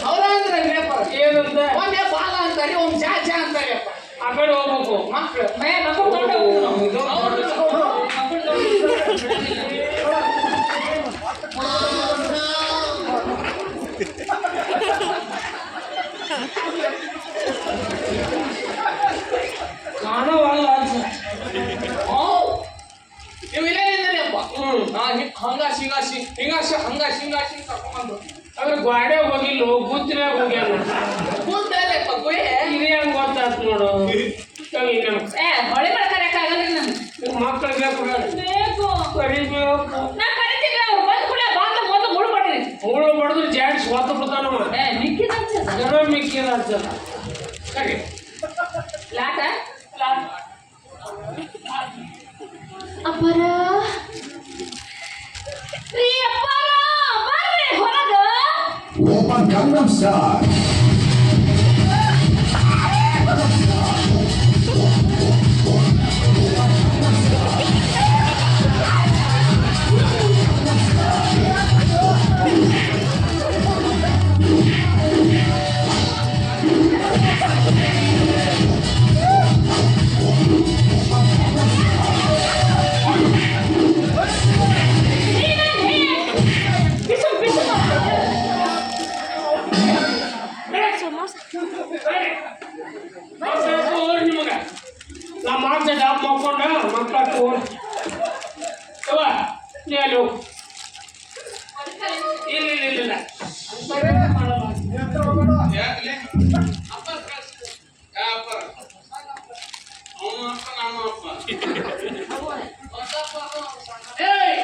ಅವ್ರ ಅಂದ್ರೆ ಏನಂತ ಒಮ್ಮೆ ಬಾಲ ಅಂತಾರೆ ಒಮ್ಮೆ ಚಾಚಾ ಅಂತಾರೆ ಆ ಕಡೆ ಹೋಗ್ಬೇಕು ಮಕ್ಕಳು ಮಕ್ಕಳು ತೊಗೊಂಡೆ ಹೋಗ್ತೀವಿ ಕಾಣವಲ್ಲ ನೀವು ಇಲ್ಲೇನಿದ್ದೀರಿಯಪ್ಪ ಹಂಗಾಸಿ ಹಿಂಗಾಸಿ ಕರ್ಕೊಂಡ್ಬಂದು ಅದ್ರ ಗಾಡಿ ಹೋಗಿಲ್ಲ ಗುಂತಿನಾಗ ಹೋಗ್ಯಾನ ಕೂತಲ್ಲಪ್ಪ ಗುಹೆ ಇದೇ ಹಂಗ ಗೊತ್ತಾಯ್ತು ನೋಡು ಹೊಳೆ ಮಾಡ್ತಾರಕ್ಕಾಗಲ್ಲ ನಮ್ಗೆ ಮಕ್ಕಳು ಬೇಕು ಬೇಕು ಕರಿಬೇಕು ನಾ ಕರಿತಿಲ್ಲ ಅವ್ರು ಬಂದ ಕೂಡ ಬಾಂಧ ಮೊದಲು ಮುಳು ಮಾಡಿರಿ ಅವಳು ಬಡದ್ರು ಜಾಡ್ಸ್ ಹೊತ್ತು ಬಿಡ್ತಾನವ ಮಿಕ್ಕಿದ ಅನ್ಸದ ಜನ ಮಿಕ್ಕಿದ ಅನ್ಸದ ಸರಿ ಲಾಟ ಅಪ್ಪರ ರೀ ಅಪ್ಪರ ಬರ್ರಿ ಹೊರಗ Opa Gangnam Style. ನಿಮಗ ನಾ ಮಾಡ್ದೆ ಡಾಬ್ ಮಾಡ್ಕೊಂಡ ಮಕ್ಕಳು ಯವ್ವ ನೀ ಅಲ್ಲಿ ಹೋಗು ಇಲ್ಲ ಏಯ್